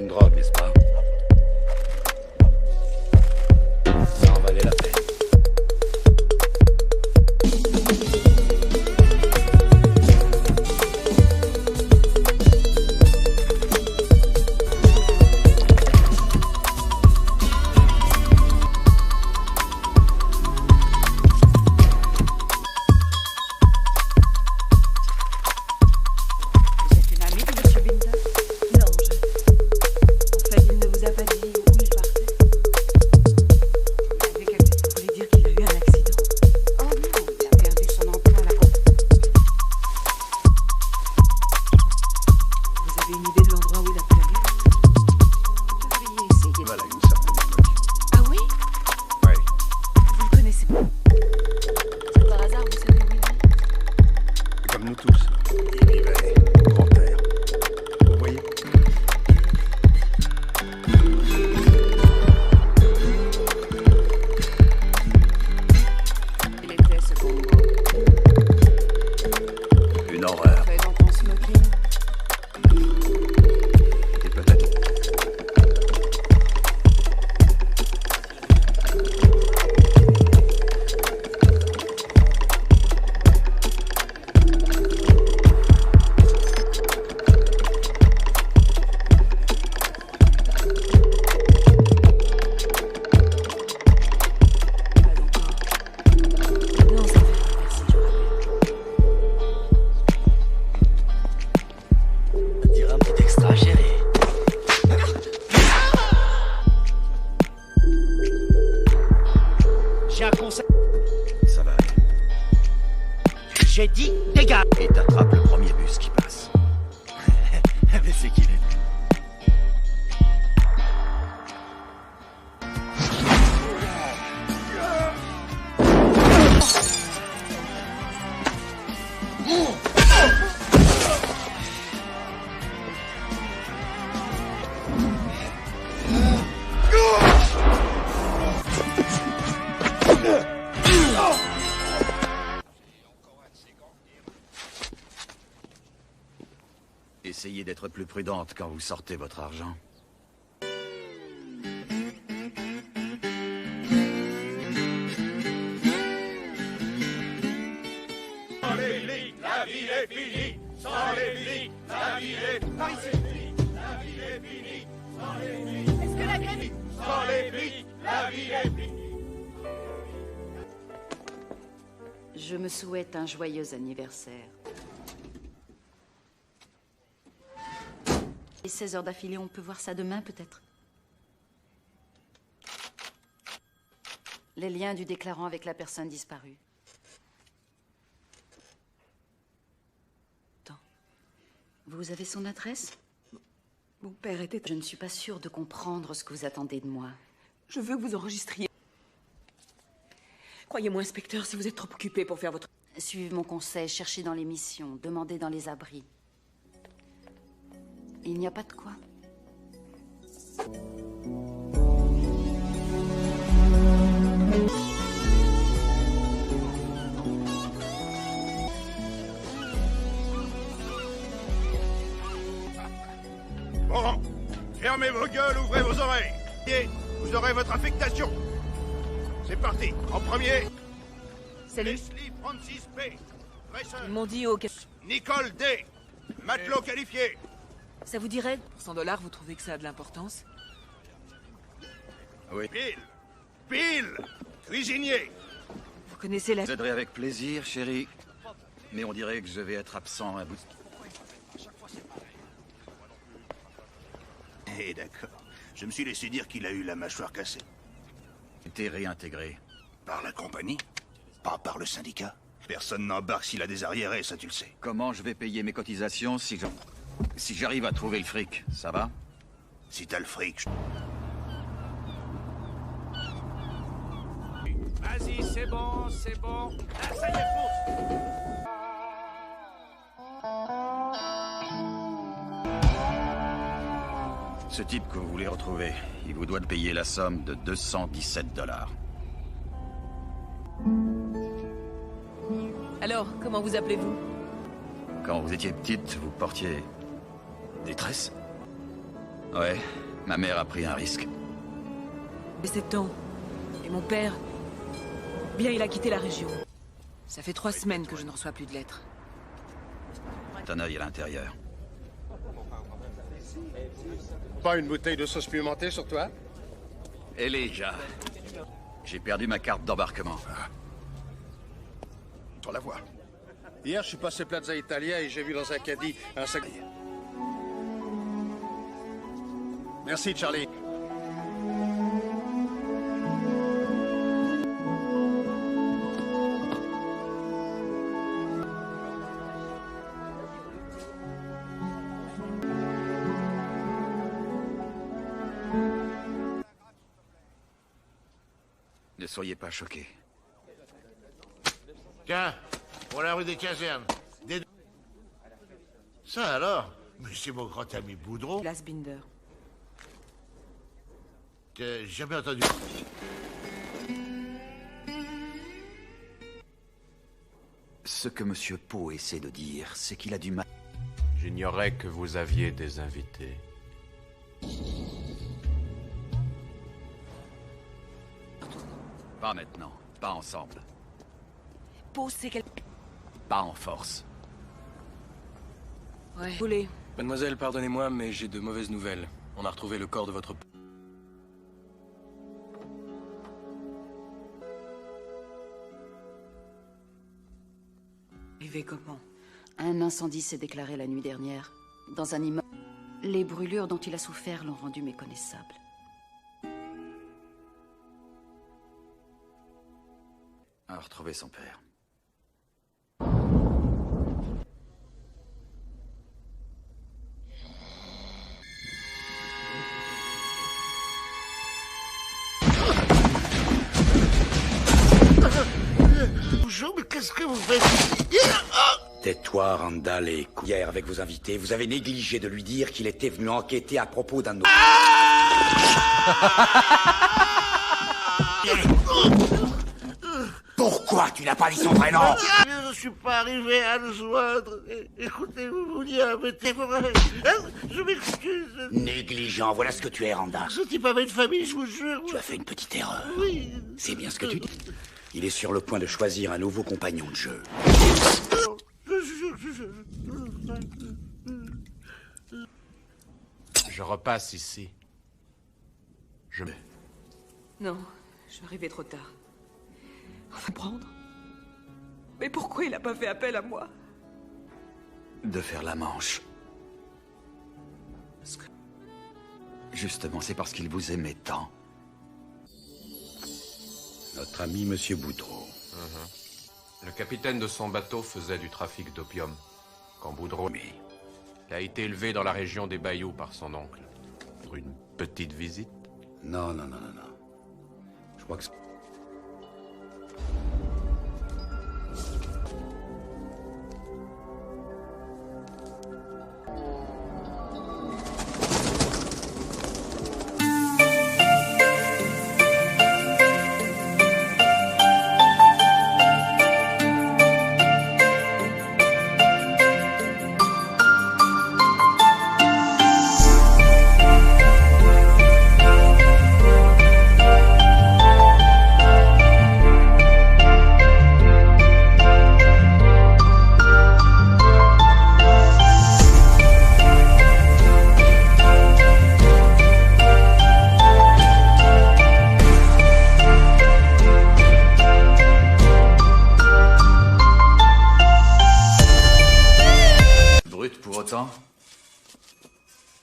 une drogue, n'est-ce pas? Ça en valait la peine. Nous tous. Il vivait au grand air. Vous voyez? Il était ce Congo. Une horreur. Fait dans ton smoking. Et peut-être... J'ai un conseil. Ça va aller. J'ai dit dégage. Et t'attrapes le premier bus qui passe. Mais c'est qu'il est. Essayez d'être plus prudente quand vous sortez votre argent. Sans les flics, la ville est finie. Sans les flics, la ville est finie. La ville est finie. Sans les flics. Est-ce que la grève... Sans les flics, la ville est finie. Je me souhaite un joyeux anniversaire. Et 16 heures d'affilée, on peut voir ça demain, peut-être? Les liens du déclarant avec la personne disparue. Attends. Vous avez son adresse? Mon père était... Je ne suis pas sûre de comprendre ce que vous attendez de moi. Je veux que vous enregistriez. Croyez-moi, inspecteur, si vous êtes trop occupé pour faire votre... Suivez mon conseil, cherchez dans les missions, demandez dans les abris. Il n'y a pas de quoi. Bon, fermez vos gueules, ouvrez vos oreilles. Et vous aurez votre affectation. C'est parti. En premier, Salut. Leslie Francis P. Grayson. Ils m'ont dit au... Nicole D. Matelot qualifié. Ça vous dirait? Pour 100 $, vous trouvez que ça a de l'importance? Oui. Bill. Bill. Cuisinier. Vous connaissez la... Je vous aiderai avec plaisir, chérie. Mais on dirait que je vais être absent un bout de... Eh d'accord. Je me suis laissé dire qu'il a eu la mâchoire cassée. T'es réintégré. Par la compagnie? Pas par le syndicat? Personne n'embarque s'il a des arriérés, ça tu le sais. Comment je vais payer mes cotisations si j'arrive à trouver le fric, ça va? Si t'as le fric, Vas-y, c'est bon, c'est bon. Ah, ça y est, pousse. Ce type que vous voulez retrouver, il vous doit de payer la somme de 217 $. Alors, comment vous appelez-vous? Quand vous étiez petite, vous portiez des tresses? Ouais, ma mère a pris un risque. J'ai 7 ans. Et mon père... Bien, il a quitté la région. Ça fait 3 semaines que je ne reçois plus de lettres. Un œil à l'intérieur. Pas une bouteille de sauce pimentée sur toi? Elijah. J'ai perdu ma carte d'embarquement. Sur la voie. Hier, je suis passé Plaza Italia et j'ai vu dans un caddie un sac. Merci, Charlie. Ne soyez pas choqués. Tiens, pour la rue des Casernes. Ça alors? Mais c'est mon grand ami Boudreau. Place Binder. J'ai jamais entendu. Ce que Monsieur Poe essaie de dire, c'est qu'il a du mal. J'ignorais que vous aviez des invités. Pas maintenant, pas ensemble, Posez quel... pas en force. Ouais. Vous voulez. Mademoiselle, pardonnez-moi, mais j'ai de mauvaises nouvelles. On a retrouvé le corps de votre... Arrivé comment? Un incendie s'est déclaré la nuit dernière, dans un immeuble. Les brûlures dont il a souffert l'ont rendu méconnaissable. A retrouvé son père. Bonjour, mais qu'est-ce que vous faites? Tais-toi, Randall, et hier avec vos invités, vous avez négligé de lui dire qu'il était venu enquêter à propos d'un de nos... Pourquoi tu n'as pas dit son vrai nom? Je ne suis pas arrivé à le joindre. Écoutez, vous dire, mais t'es vrai. Je m'excuse. Négligent, voilà ce que tu es, Randall. Ce type avait une famille, je vous jure. Tu as fait une petite erreur. Oui. C'est bien ce que tu dis. Il est sur le point de choisir un nouveau compagnon de jeu. Je repasse ici. Non, je suis arrivé trop tard. On va prendre. Mais pourquoi il a pas fait appel à moi? De faire la manche. Justement, c'est parce qu'il vous aimait tant. Notre ami Monsieur Boudreau. Le capitaine de son bateau faisait du trafic d'opium. Quand Boudreau... Il a été élevé dans la région des Bayous par son oncle. Pour une petite visite. Non. Je crois que...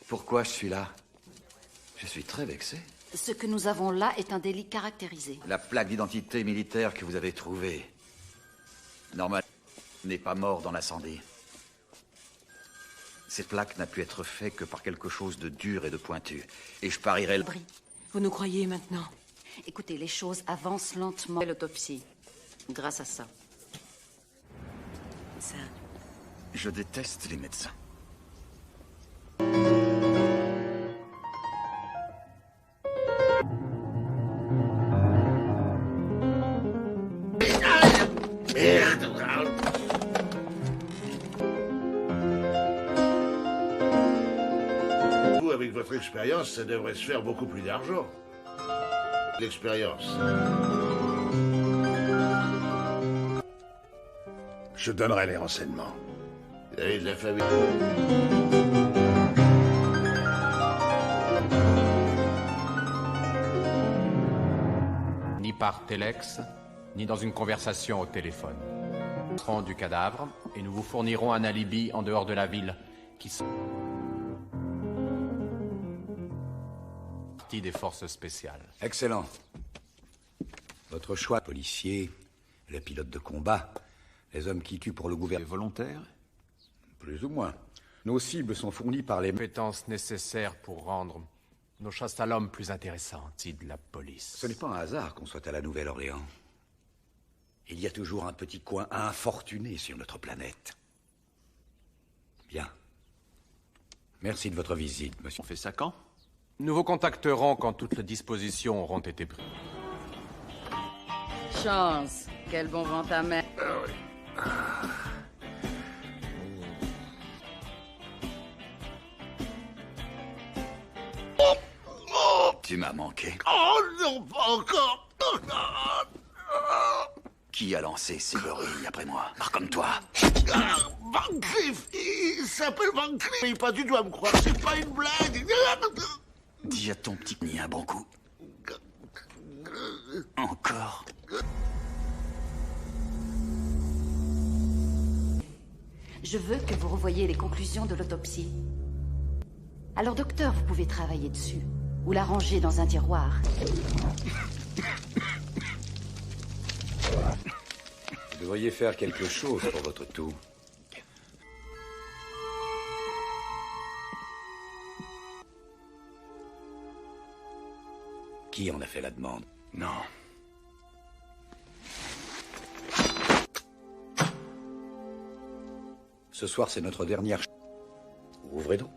Pourquoi je suis là? Je suis très vexé. Ce que nous avons là est un délit caractérisé. La plaque d'identité militaire que vous avez trouvée, normalement, n'est pas mort dans l'incendie. Cette plaque n'a pu être faite que par quelque chose de dur et de pointu. Et je parierais... Brie, Vous nous croyez maintenant? écoutez, les choses avancent lentement. L'autopsie, grâce à ça. Ça... Je déteste les médecins. Vous, avec votre l'expérience, ça devrait se faire beaucoup plus d'argent. L'expérience. Je donnerai les renseignements. Vous avez de la famille. Ni par téléx, ni dans une conversation au téléphone. Nous serons du cadavre et nous vous fournirons un alibi en dehors de la ville qui sont partie des forces spéciales. Excellent. Votre choix, policier, les pilotes de combat, les hommes qui tuent pour le gouvernement. Volontaire? Plus ou moins. Nos cibles sont fournies par les Compétences nécessaires pour rendre nos chasses à l'homme plus intéressantes, dit la police. Ce n'est pas un hasard qu'on soit à la Nouvelle-Orléans. Il y a toujours un petit coin infortuné sur notre planète. Bien. Merci de votre visite, monsieur. On fait ça quand? Nous vous contacterons quand toutes les dispositions auront été prises. Chance. Quel bon vent ta mère. Tu m'as manqué. Oh non, pas encore. Qui a lancé ces gorilles après moi? Comme toi. Van Cleef, il s'appelle Van Cleef. Mais pas du tout à me croire, c'est pas une blague. Dis à ton petit ni un bon coup. Encore. Je veux que vous revoyiez les conclusions de l'autopsie. Alors, docteur, vous pouvez travailler dessus. Ou la ranger dans un tiroir. Vous devriez faire quelque chose pour votre toux. Qui en a fait la demande? Non. Ce soir, c'est notre dernière... Ouvrez donc.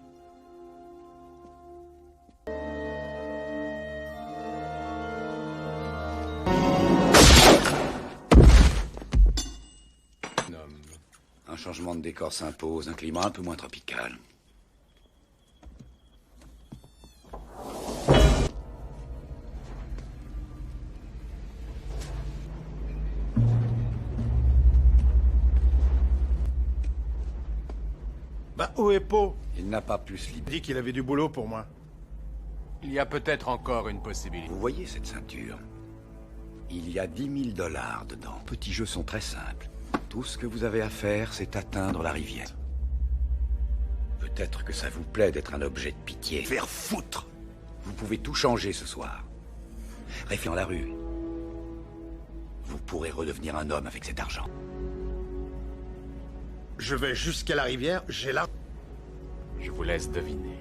Un changement de décor s'impose, un climat un peu moins tropical. Bah, où est Poe? Il n'a pas pu se Il libérer. dit qu'il avait du boulot pour moi. Il y a peut-être encore une possibilité. Vous voyez cette ceinture? Il y a 10 000 $ dedans. Les petits jeux sont très simples. Tout ce que vous avez à faire, c'est atteindre la rivière. Peut-être que ça vous plaît d'être un objet de pitié. Faire foutre! Vous pouvez tout changer ce soir. Réfiant la rue. Vous pourrez redevenir un homme avec cet argent. Je vais jusqu'à la rivière, j'ai là. Je vous laisse deviner.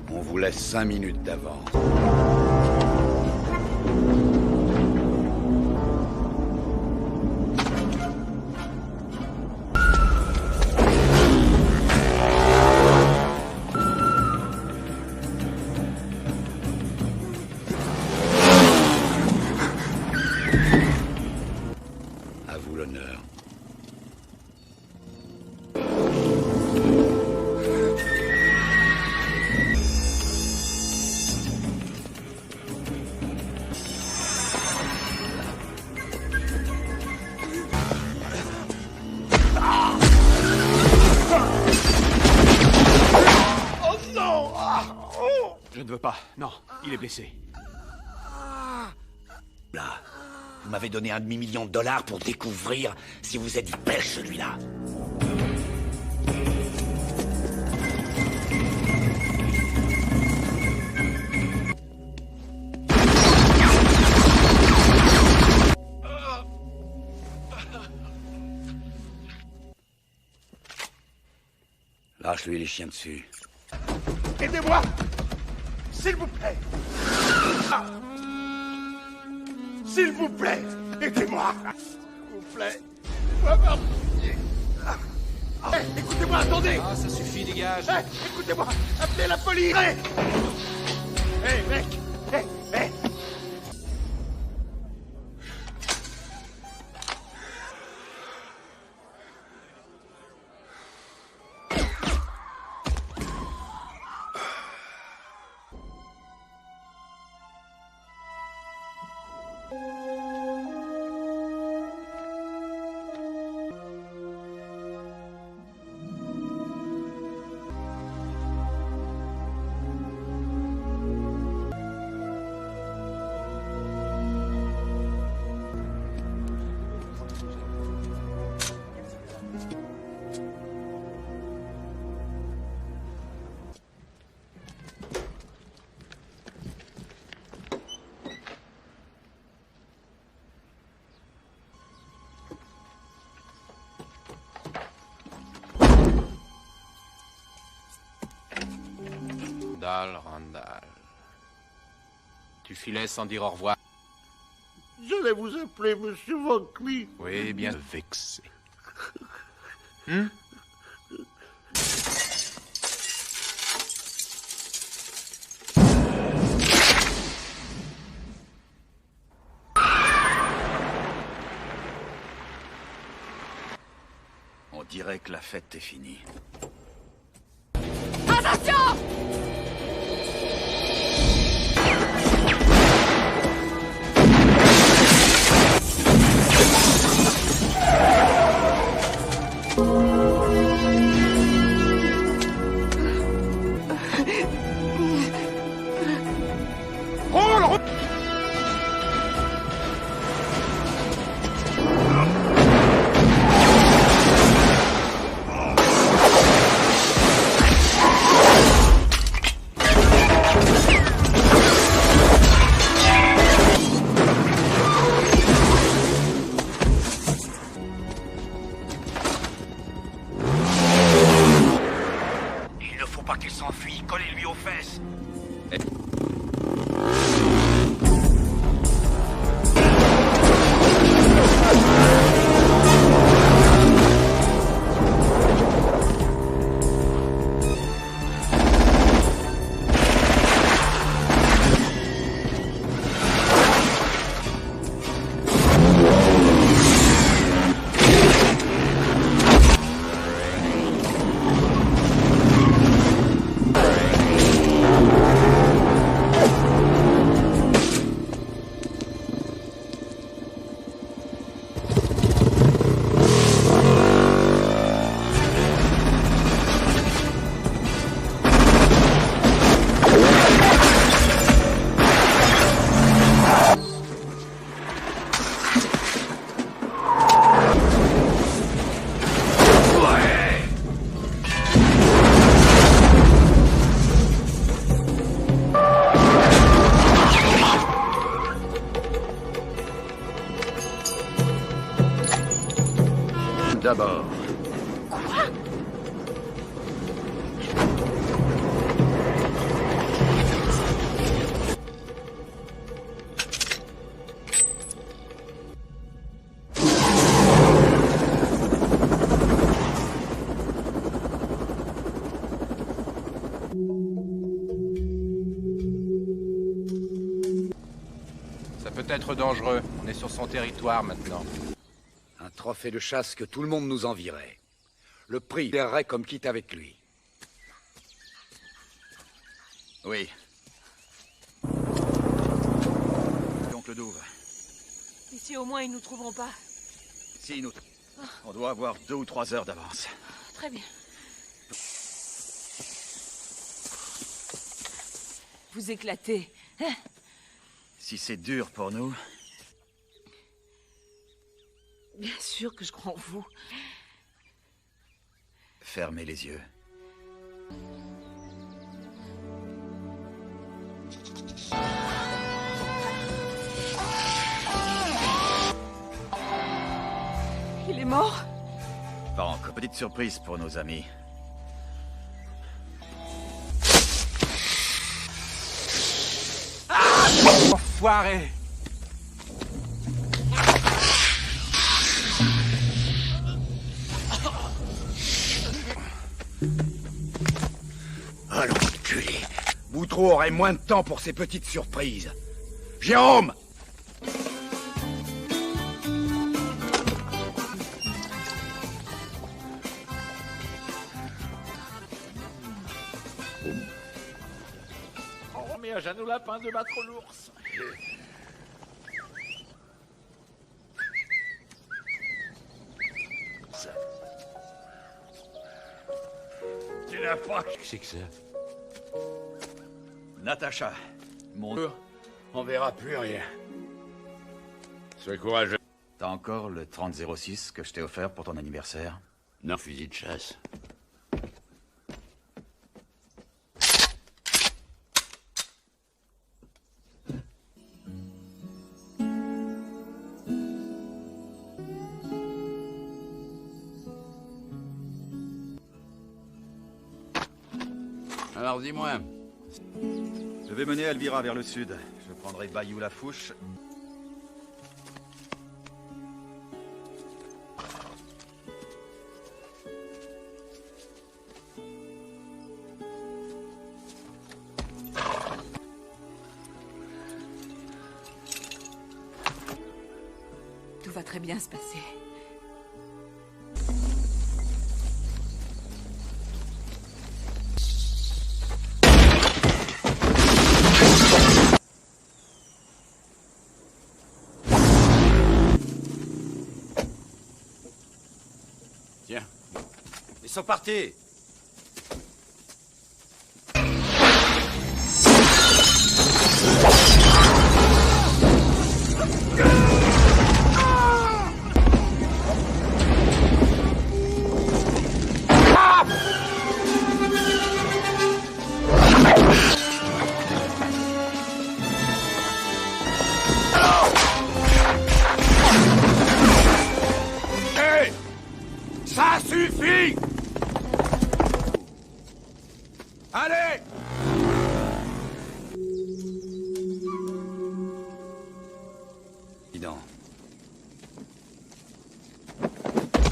On vous laisse 5 minutes d'avance. À vous l'honneur. Je ne veux pas. Non, il est blessé. Là, vous m'avez donné un demi-million de dollars pour découvrir si vous êtes belge, celui-là. Lâche-lui les chiens dessus. Aidez-moi! S'il vous plaît! Ah. S'il vous plaît! Aidez-moi! S'il vous plaît! Hey, écoutez-moi, attendez! Ah, ça suffit, dégage. Hey, écoutez-moi! Appelez la police! Hey, hey mec! Hey, hey! Randall. Tu filais sans dire au revoir. J'allais vous appeler Monsieur Van Cleef. Oui, bien vexé. On dirait que la fête est finie. Attention! Il ne faut pas qu'il s'enfuit. Collez-lui aux fesses. D'abord. Ça peut être dangereux. On est sur son territoire maintenant. Un trophée de chasse que tout le monde nous envierait. Le prix irait comme quitte avec lui. Oui. Donc le Douve. Ici, au moins, ils nous trouveront pas. Si nous... On doit avoir 2 ou 3 heures d'avance. Très bien. Vous éclatez, hein? Si c'est dur pour nous... Bien sûr que je crois en vous. Fermez les yeux. Il est mort? Pas encore. Petite surprise pour nos amis. Enfoiré! Ah l'enculé. Boutreau aurait moins de temps pour ses petites surprises. Jérôme! On remet à Jeannot Lapin de battre l'ours. Tu n'as pas... Qu'est-ce que c'est? Natacha, mon... On verra plus rien. Sois courageux. T'as encore le 3006 que je t'ai offert pour ton anniversaire? Non, fusil de chasse. Alors dis-moi, Je vais mener Elvira vers le sud. Je prendrai Bayou la Fouche. Tout va très bien se passer. Tiens, ils sont partis. Ça suffit! Allez! Dis donc.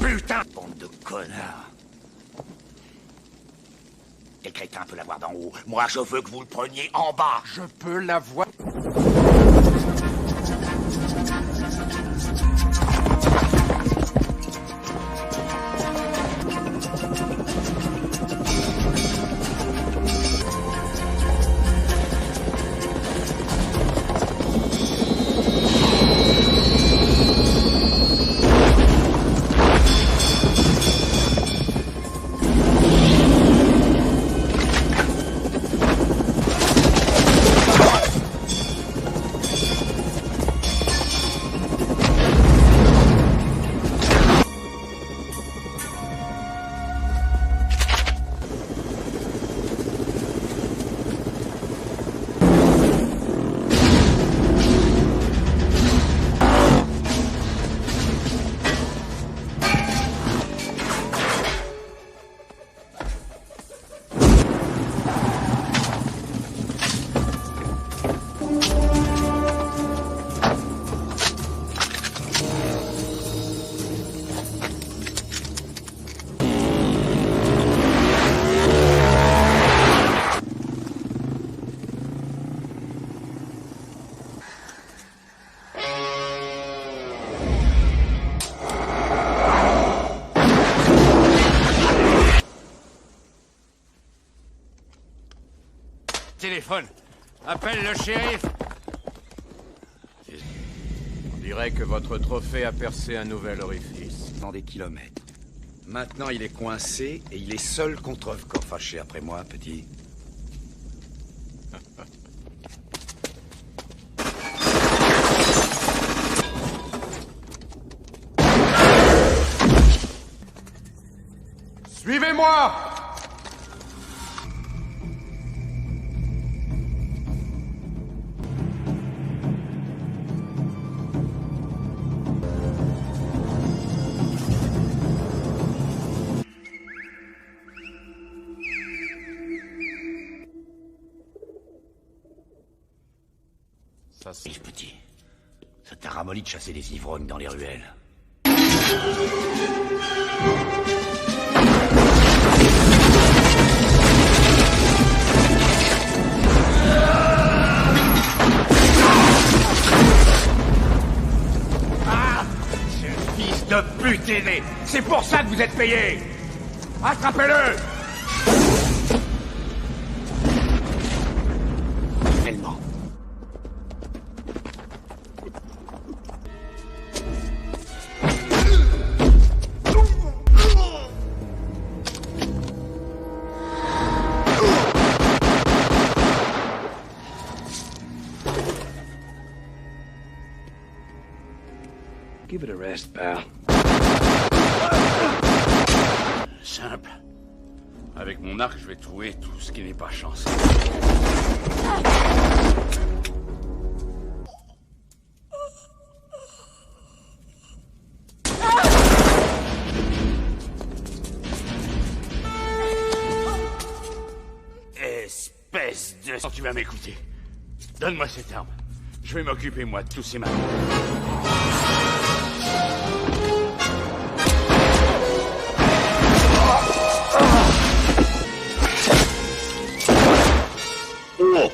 Putain, bande de connards. Quel crétin peut l'avoir d'en haut? Moi, je veux que vous le preniez en bas. Je peux l'avoir. Téléphone. Appelle le shérif. On dirait que votre trophée a percé un nouvel orifice. Dans des kilomètres. Maintenant, il est coincé et il est seul contre œuvre. Corps fâché après moi, petit. Suivez-moi! Ça, c'est... Petit, ça t'a ramolli de chasser des ivrognes dans les ruelles. Ah! Ce fils de pute aîné! C'est pour ça que vous êtes payé! Attrapez-le! Tellement. Give it a rest, pal. Simple. Avec mon arc, je vais trouver tout ce qui n'est pas chance. Espèce de... Tu vas m'écouter. Donne-moi cette arme. Je vais m'occuper, moi, de tous ces malades. Oh.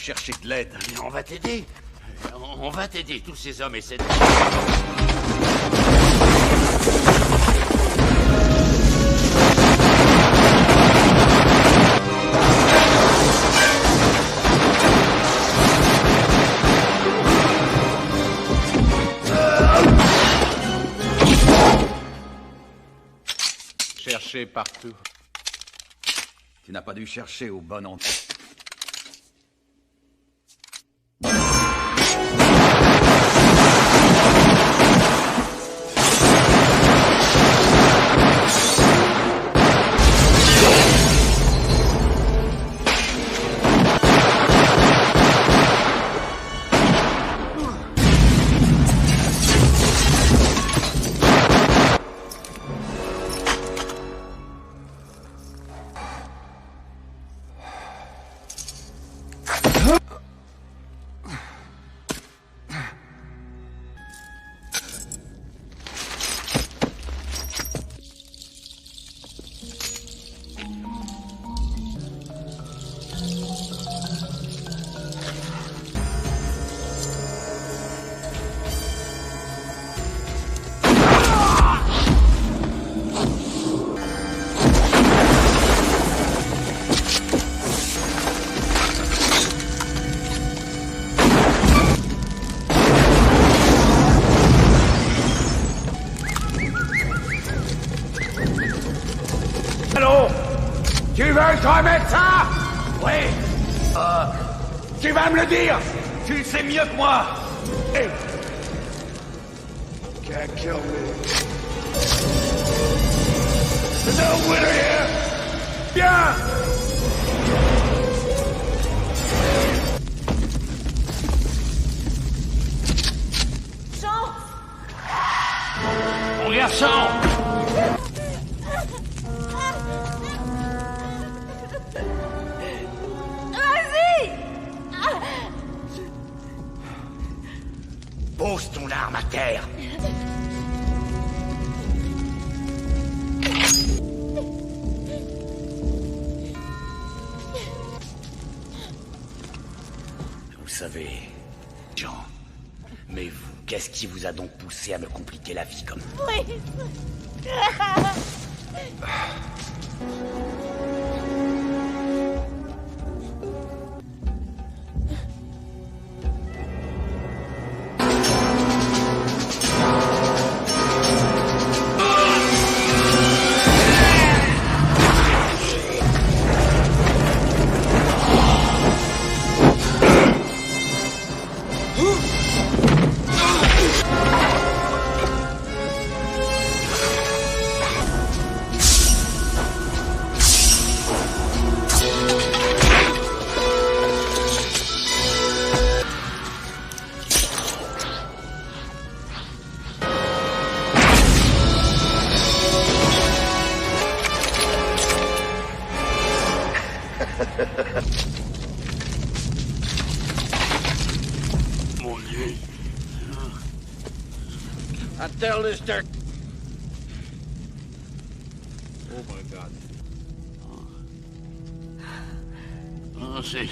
Chercher de l'aide. On va t'aider. On va t'aider, tous ces hommes et cette... Chercher partout. Tu n'as pas dû chercher au bon endroit. Tu veux te remettre ça? Oui. Tu vas me le dire. Tu le sais mieux que moi. Hey. Can't kill me. There's no winner here. Bien. Jean. Mon garçon. Pose ton arme à terre. Vous savez, Jean, mais vous, qu'est-ce qui vous a donc poussé à me compliquer la vie comme... Oui. Mon Dieu. I tell this dirt. Oh my God. Oh, c'est...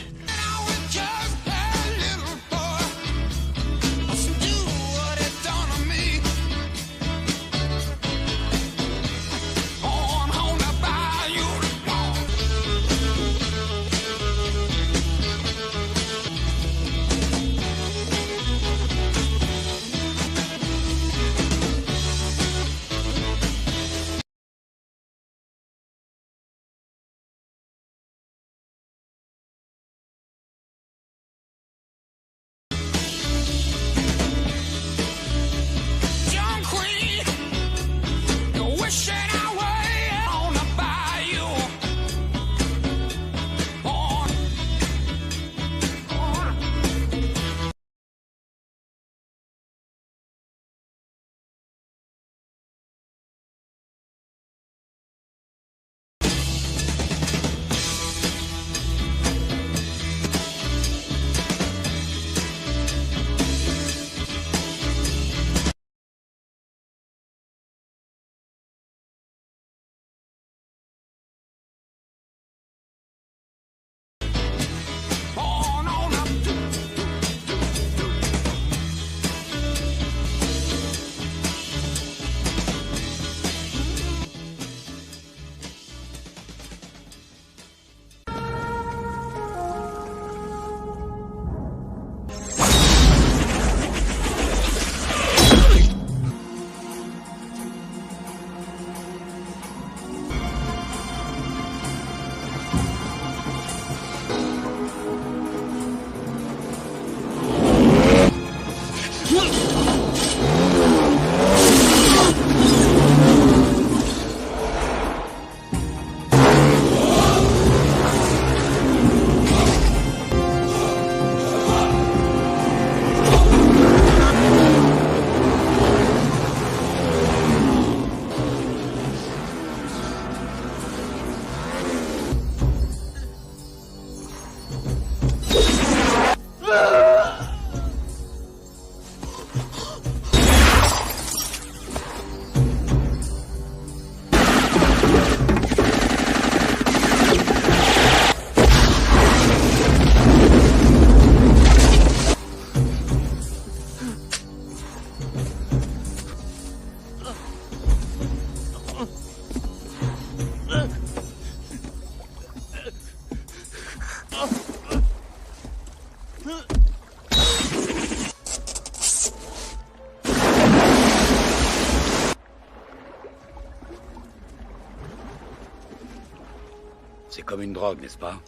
C'est comme une drogue, n'est-ce pas?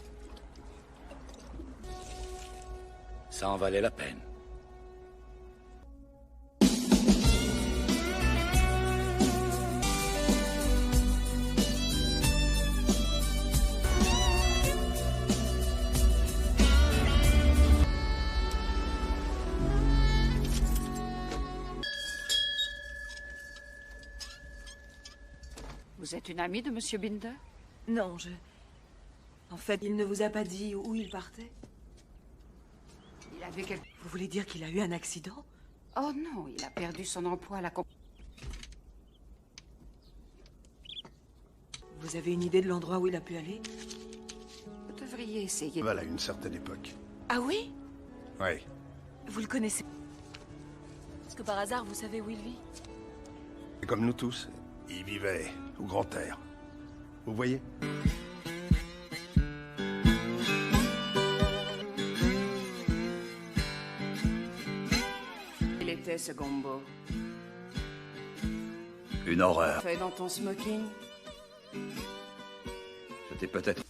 Ça en valait la peine. Vous êtes une amie de Monsieur Binder? Non, En fait, il ne vous a pas dit où il partait? Il avait quelque... Vous voulez dire qu'il a eu un accident? Oh non, il a perdu son emploi à la compagnie. Vous avez une idée de l'endroit où il a pu aller? Vous devriez essayer... Voilà, à une certaine époque. Ah oui? Oui. Vous le connaissez? Est-ce que par hasard, vous savez où il vit? Et comme nous tous, il vivait au grand air. Vous voyez? Il était ce gombo. Une horreur. Fait dans ton smoking? C'était peut-être...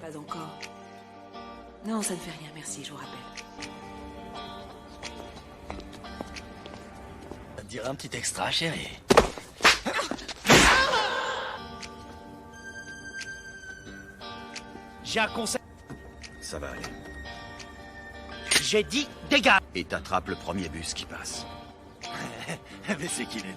Pas encore. Non, ça ne fait rien, merci, je vous rappelle. Ça te dirait un petit extra, chérie? J'ai un conseil. Ça va aller. J'ai dit dégage. Et t'attrapes le premier bus qui passe. Mais c'est qu'il est...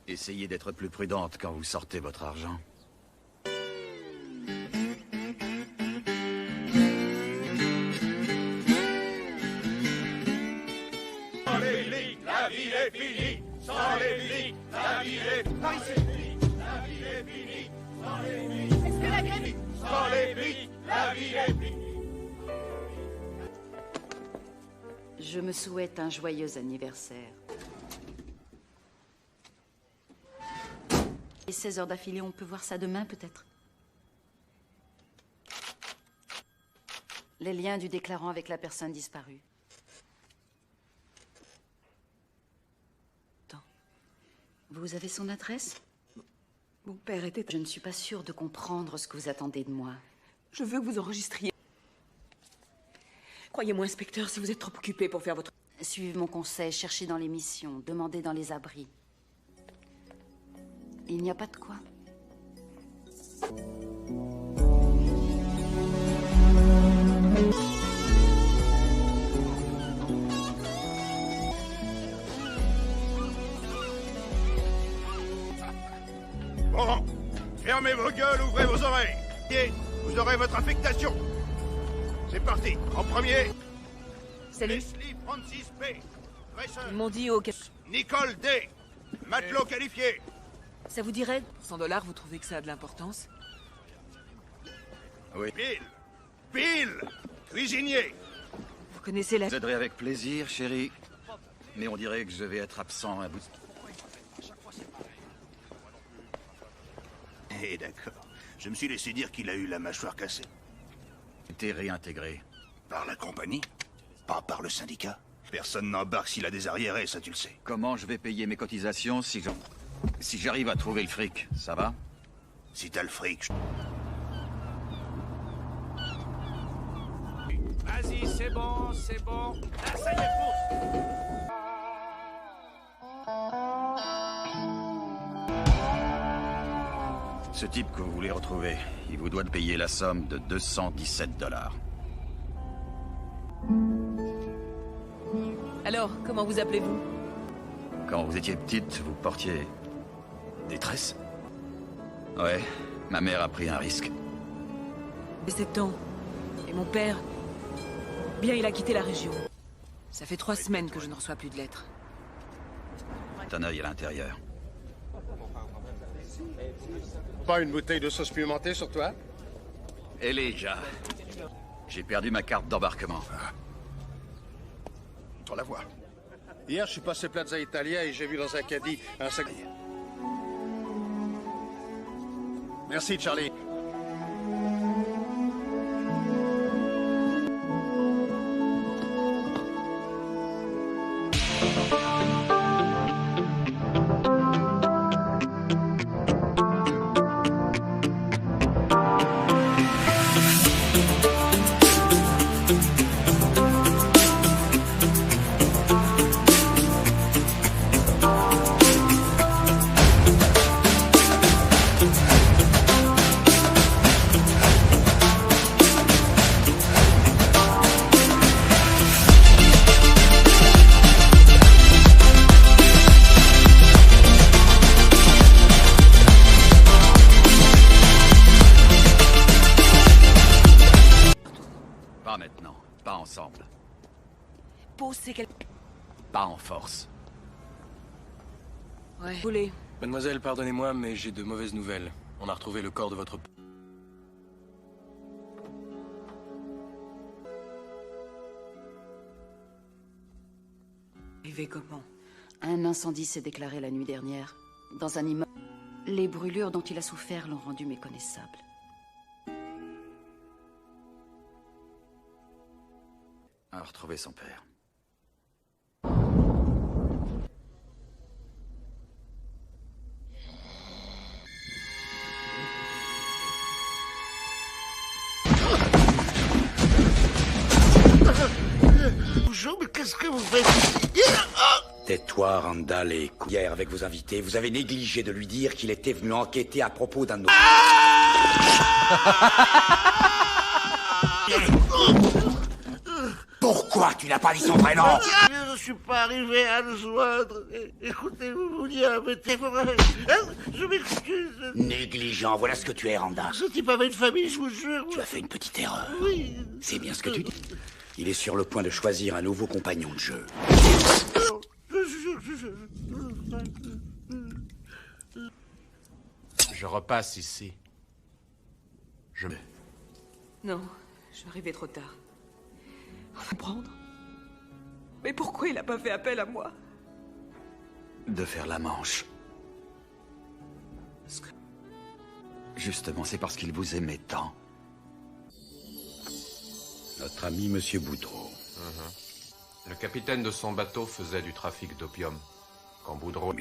Essayez d'être plus prudente quand vous sortez votre argent. Sans les flics, la ville est finie. Sans les flics, la ville est finie. La ville est finie. Sans les flics. Est-ce que la grève... Sans les flics, la ville est finie. Je me souhaite un joyeux anniversaire. Et 16 heures d'affilée, on peut voir ça demain, peut-être? Les liens du déclarant avec la personne disparue. Vous avez son adresse? Mon père était... Je ne suis pas sûre de comprendre ce que vous attendez de moi. Je veux que vous enregistriez. Croyez-moi, inspecteur, si vous êtes trop occupé pour faire votre... Suivez mon conseil, cherchez dans les missions, demandez dans les abris. Il n'y a pas de quoi. Bon, fermez vos gueules, ouvrez vos oreilles. Et vous aurez votre affectation. C'est parti. En premier, Salut. Leslie Francis P. Grayson. Ils m'ont dit au... Nicole D. Matelot qualifié. Ça vous dirait? $100, vous trouvez que ça a de l'importance? Oui. Bill, cuisinier. Vous connaissez la... Je vous aiderai avec plaisir, chérie. Mais on dirait que je vais être absent un bout de... Eh d'accord. Je me suis laissé dire qu'il a eu la mâchoire cassée. T'es réintégré. Par la compagnie? Pas par le syndicat? Personne n'embarque s'il a des arriérés, ça tu le sais. Comment je vais payer mes cotisations si j'arrive à trouver le fric, ça va? Si t'as le fric... Vas-y, c'est bon, c'est bon. Ah, ça y est, pousse. Ce type que vous voulez retrouver, il vous doit de payer la somme de $217. Alors, comment vous appelez-vous? Quand vous étiez petite, vous portiez des tresses? Ouais, ma mère a pris un risque. J'ai 7 ans. Et mon père... Bien, il a quitté la région. Ça fait 3 semaines que je ne reçois plus de lettres. Un œil à l'intérieur. Pas une bouteille de sauce pimentée sur toi? Elijah. J'ai perdu ma carte d'embarquement. On la voit. Hier, je suis passé Plaza Italia et j'ai vu dans un caddie un sac... Merci, Charlie. Pas maintenant, pas ensemble. Pause, c'est quel... Pas en force. Ouais. Volé. Mademoiselle, pardonnez-moi, mais j'ai de mauvaises nouvelles. On a retrouvé le corps de votre... Arrivé comment? Un incendie s'est déclaré la nuit dernière, dans un immeuble. Les brûlures dont il a souffert l'ont rendu méconnaissable. A retrouvé son père. Bonjour, mais qu'est-ce que vous faites? Tais-toi, Randall, et hier avec vos invités, vous avez négligé de lui dire qu'il était venu enquêter à propos d'un de nos... Pourquoi tu n'as pas dit son vrai nom? Je ne suis pas arrivé à le joindre. Écoutez, vous n'y avez été vrai. Je m'excuse. Négligent, voilà ce que tu es, Randall. Ce type avait une famille, je vous jure. Tu as fait une petite erreur. Oui. C'est bien ce que tu dis. Il est sur le point de choisir un nouveau compagnon de jeu. Je repasse ici. Je me... Non, je suis arrivé trop tard. Comprendre? Mais pourquoi il n'a pas fait appel à moi? De faire la manche. Justement, c'est parce qu'il vous aimait tant. Notre ami Monsieur Boudreau. Le capitaine de son bateau faisait du trafic d'opium. Quand Boudreau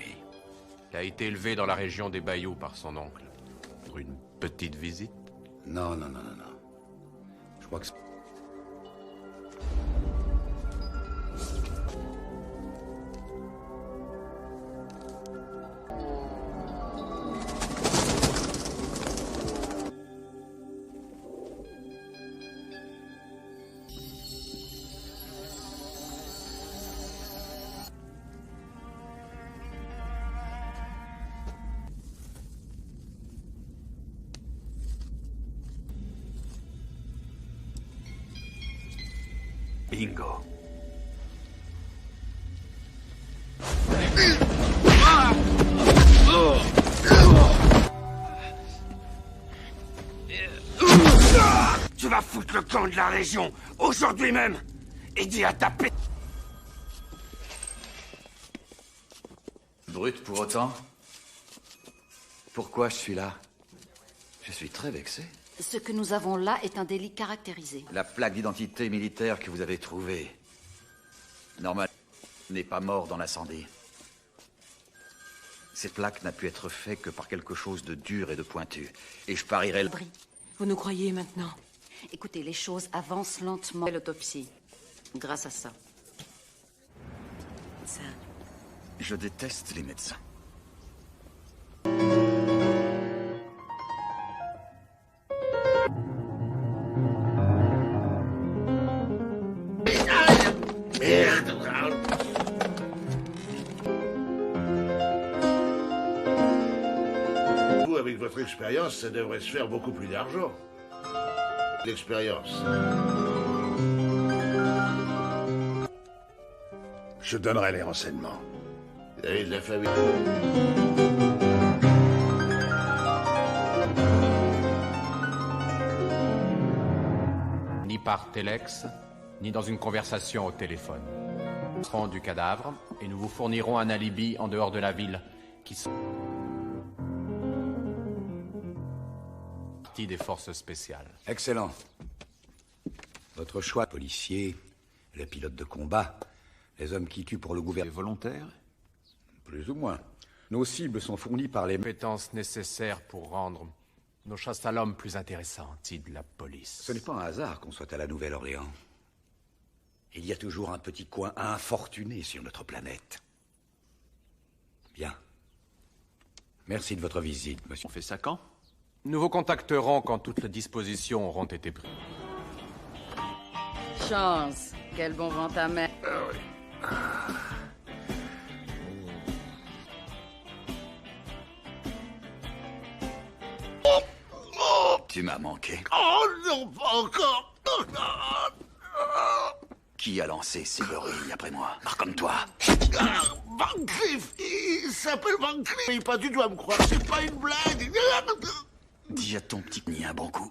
a été élevé dans la région des Bayous par son oncle. Pour une petite visite. Non. Je crois que... Bingo. Tu vas foutre le camp de la Légion, aujourd'hui même. Et dis à ta p... Brut pour autant? Pourquoi je suis là? Je suis très vexé. Ce que nous avons là est un délit caractérisé. La plaque d'identité militaire que vous avez trouvée, normalement, n'est pas mort dans l'incendie. Cette plaque n'a pu être faite que par quelque chose de dur et de pointu. Et je parierais... Vous nous croyez maintenant? Écoutez, les choses avancent lentement. L'autopsie, grâce à ça. Ça... Je déteste les médecins. Merde. Vous, avec votre l'expérience, ça devrait se faire beaucoup plus d'argent. L'expérience. Je donnerai les renseignements. Vous avez de la famille. Ni par téléx, ni dans une conversation au téléphone. Nous serons du cadavre et nous vous fournirons un alibi en dehors de la ville qui sont partie des forces spéciales. Excellent. Votre choix, policier, les pilotes de combat, les hommes qui tuent pour le gouvernement. Volontaire? Plus ou moins. Nos cibles sont fournies par les Compétences nécessaires pour rendre nos chasses à l'homme plus intéressantes, dit la police. Ce n'est pas un hasard qu'on soit à la Nouvelle-Orléans. Il y a toujours un petit coin infortuné sur notre planète. Bien. Merci de votre visite, monsieur. On fait ça quand? Nous vous contacterons quand toutes les dispositions auront été prises. Chance. Quel bon vent ta mère. Tu m'as manqué. Oh non, pas encore. Qui a lancé ces beurrilles après moi? Comme toi. Van Cleef, il s'appelle Van Cleef. Pas du tout à me croire, c'est pas une blague. Dis à ton petit ni un bon coup.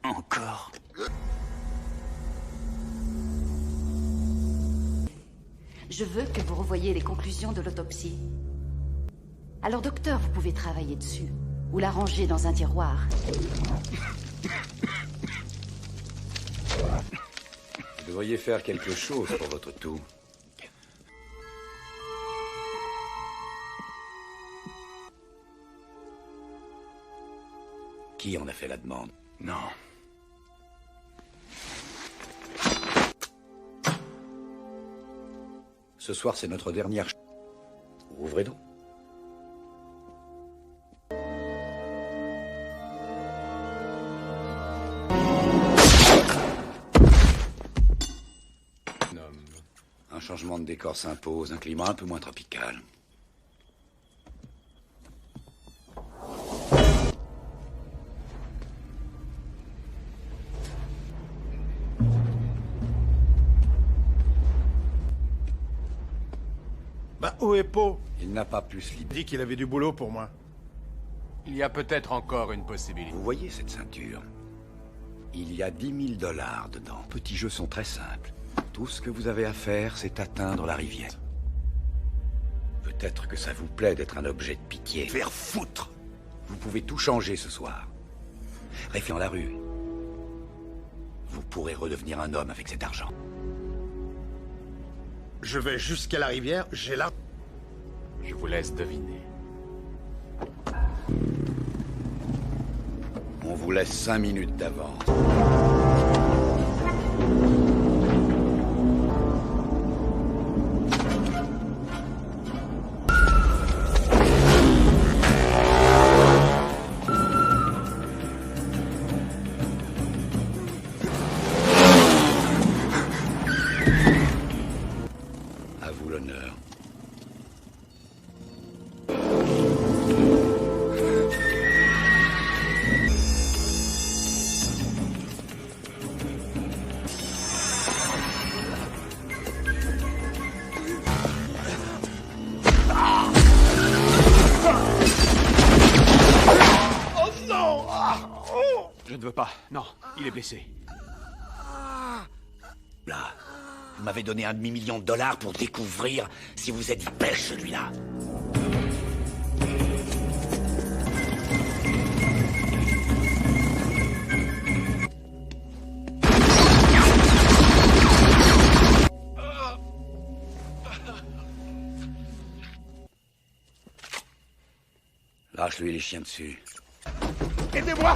Encore. Je veux que vous revoyiez les conclusions de l'autopsie. Alors, docteur, vous pouvez travailler dessus. Ou la ranger dans un tiroir. Vous devriez faire quelque chose pour votre toux. Qui en a fait la demande? Non. Ce soir, c'est notre dernière... Ouvrez donc. Un changement de décor s'impose, un climat un peu moins tropical. Bah, où est Poe? Il n'a pas plus Il libéré. dit qu'il avait du boulot pour moi. Il y a peut-être encore une possibilité. Vous voyez cette ceinture? Il y a 10 000 $ dedans. Petits jeux sont très simples. Tout ce que vous avez à faire, c'est atteindre la rivière. Peut-être que ça vous plaît d'être un objet de pitié. Faire foutre! Vous pouvez tout changer ce soir. Restez dans la rue. Vous pourrez redevenir un homme avec cet argent. Je vais jusqu'à la rivière, j'ai là. Je vous laisse deviner. On vous laisse 5 minutes d'avance. À vous l'honneur. Je ne veux pas. Non, il est blessé. Là, vous m'avez donné un demi-million de $ pour découvrir si vous êtes bêche, celui-là. Lâche-lui les chiens dessus. Aidez-moi!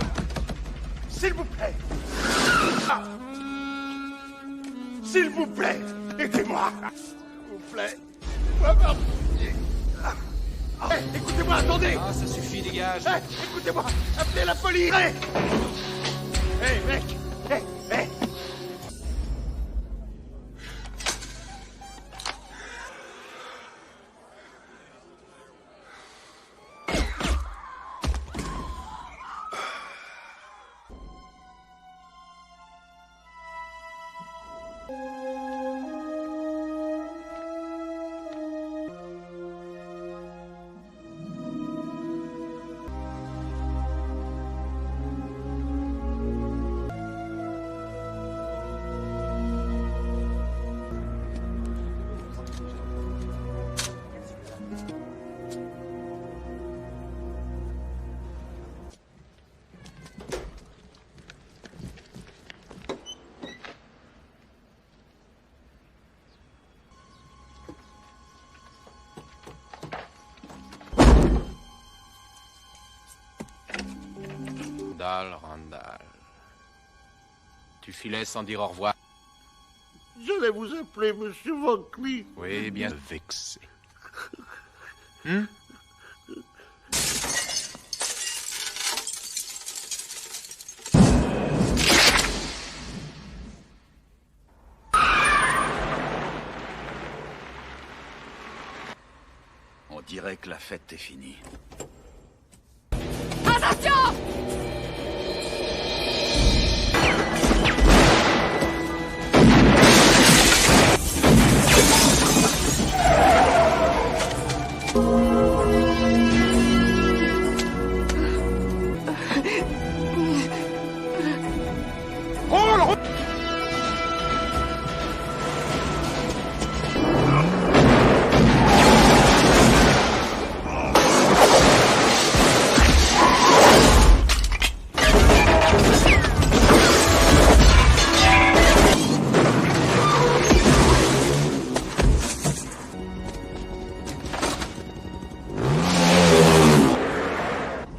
S'il vous plaît! Ah. S'il vous plaît! Aidez-moi! S'il vous plaît! Hey, écoutez-moi, attendez! Ah, ça suffit, dégage! Hey, écoutez-moi! Appelez la police! Hey, hey mec! Hey, hey! Randall. Tu filais sans dire au revoir. J'allais vous appeler Monsieur Van Cleef. Oui, bien vexé. On dirait que la fête est finie. Attention!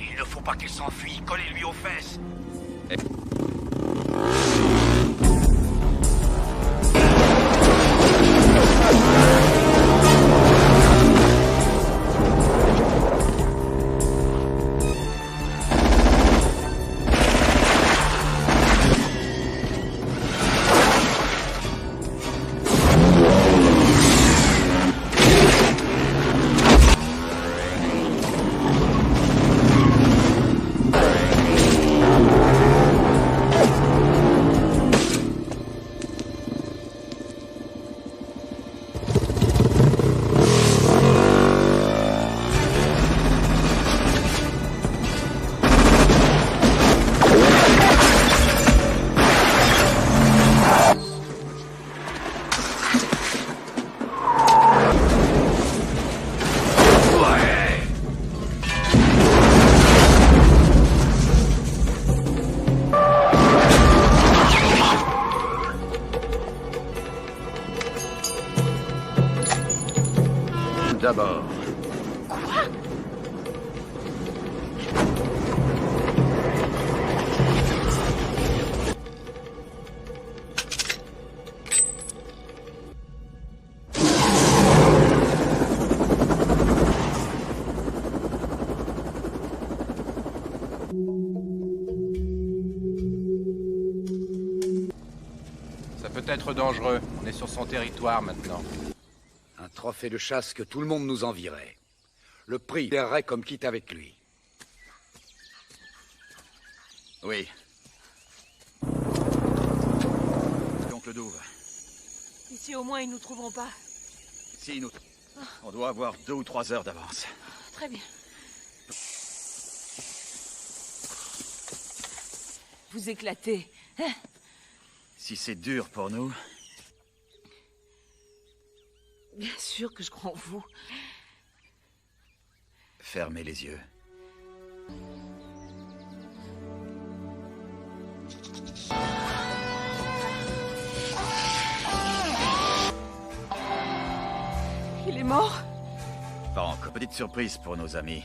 Il ne faut pas qu'il s'enfuit. Collez-lui aux fesses. D'abord. Ça peut être dangereux. On est sur son territoire maintenant. Un trophée de chasse que tout le monde nous envierait. Le prix irait comme quitte avec lui. Oui. Oncle Douve. Ici, au moins, ils nous trouveront pas. Si nous... On doit avoir 2 ou 3 heures d'avance. Très bien. Vous éclatez, hein? Si c'est dur pour nous... Bien sûr que je crois en vous. Fermez les yeux. Il est mort? Pas encore. Petite surprise pour nos amis.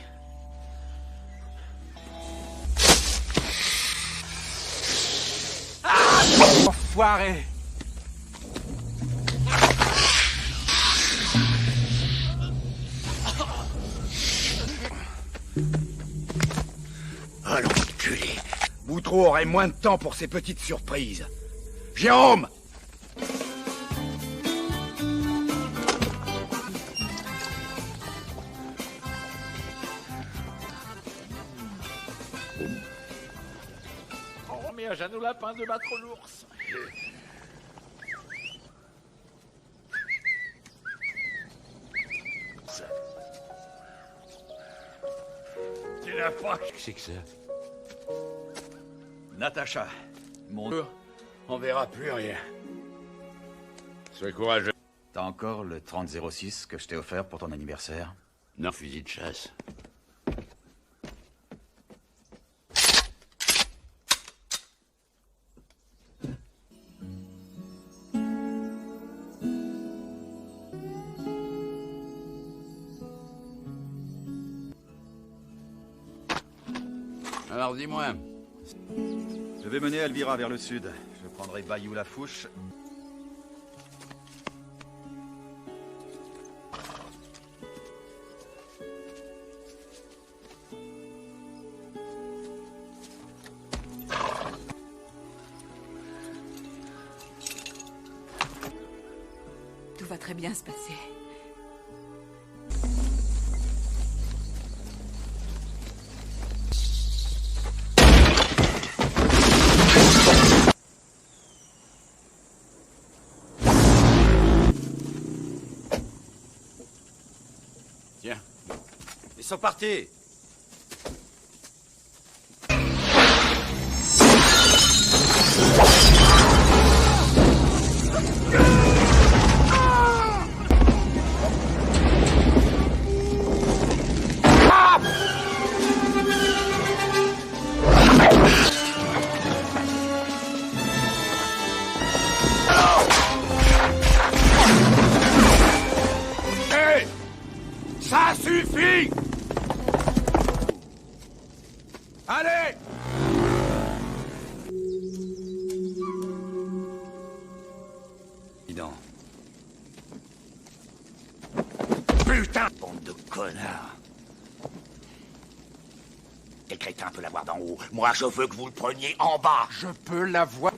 Enfoiré! Ah l'enculé. Boutreau aurait moins de temps pour ces petites surprises. Jérôme! On remet à Jeannot Lapin de battre l'ours. Tu n'as pas... C'est que ça? Natacha, mon... On verra plus rien. Sois courageux. T'as encore le 30-06 que je t'ai offert pour ton anniversaire? Non, fusil de chasse. Alors dis-moi, Je vais mener Elvira vers le sud. Je prendrai Bayou-la-Fouche. Tout va très bien se passer. Tiens. Ils sont partis. Hé! Ça suffit! Allez! Dis donc. Putain! Bande de connards! Quel crétin peut l'avoir d'en haut? Moi, je veux que vous le preniez en bas! Je peux l'avoir.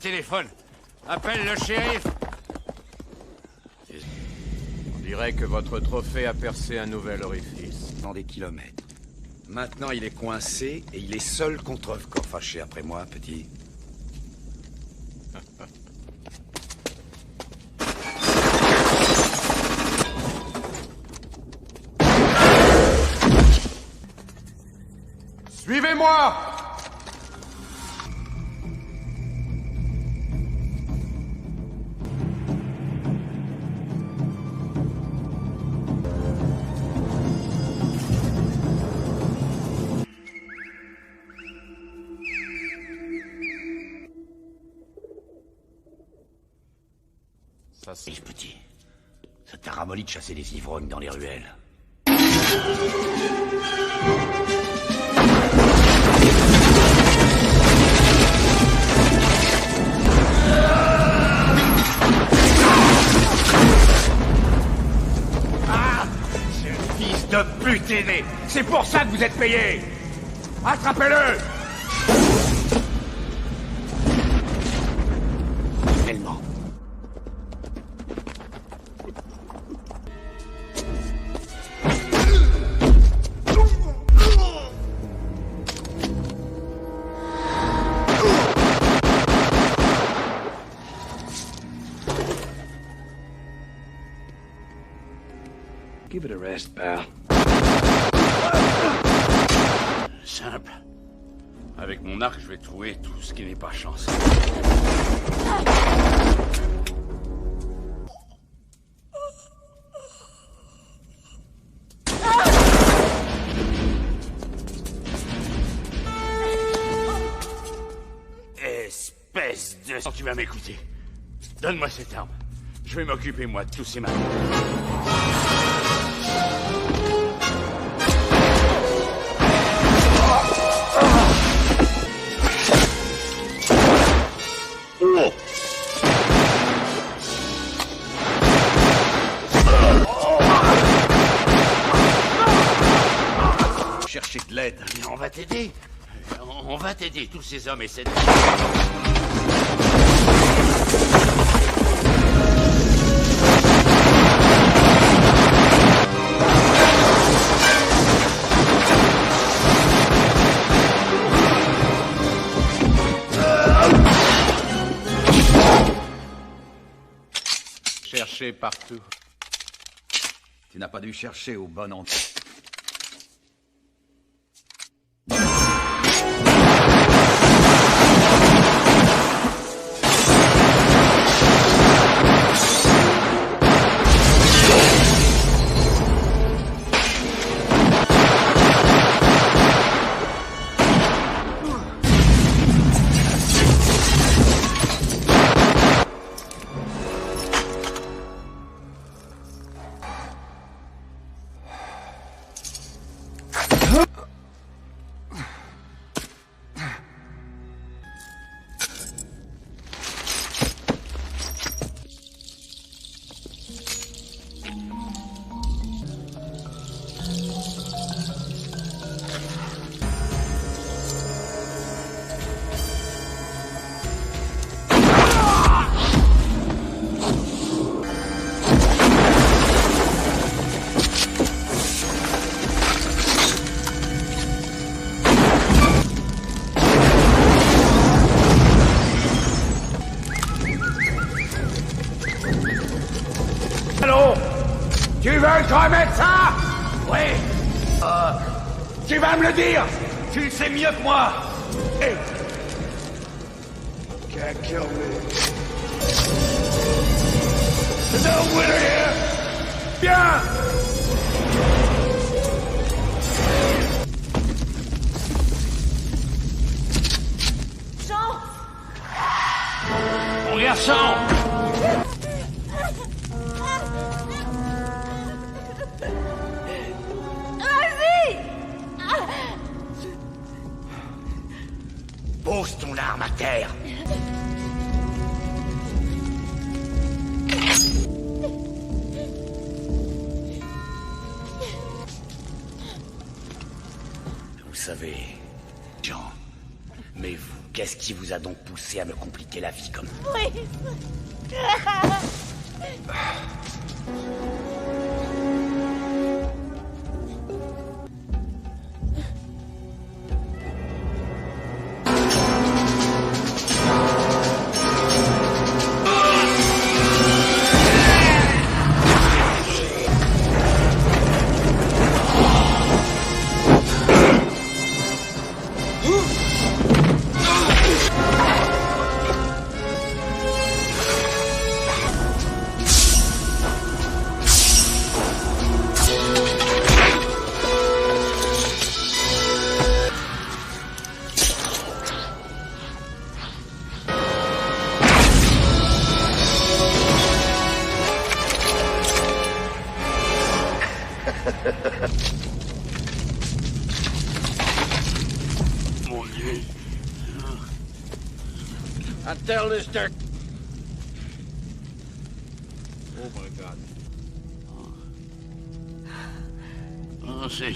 Téléphone. Appelle le shérif. On dirait que votre trophée a percé un nouvel orifice. Dans des kilomètres. Maintenant, il est coincé et il est seul contre corps fâché après moi, petit. Suivez-moi! Ça, c'est petit. Ça t'a ramolli de chasser des ivrognes dans les ruelles. Ah! C'est le fils de pute aîné! C'est pour ça que vous êtes payé! Attrapez-le! Tellement. Give it a rest, pal. Simple. Avec mon arc, je vais trouver tout ce qui n'est pas chance. Espèce toute tu vas m'écouter. Donne-moi cette arme. Je vais m'occuper, moi, de tous ces malades. Oh. Chercher de l'aide. Mais on va t'aider. On va t'aider, tous ces hommes et cette... Chercher partout. Tu n'as pas dû chercher au bon endroit. Tu veux que je remette ça? Oui. Tu vas me le dire? Tu le sais mieux que moi. Hey. Can't kill me. There's no winner here. Bien. Jean! Mon garçon! Pose ton arme à terre. Vous savez, Jean, mais vous, qu'est-ce qui vous a donc poussé à me compliquer la vie comme... Oui. Mon Dieu. I tell this dirt. Oh my God. Oh, c'est...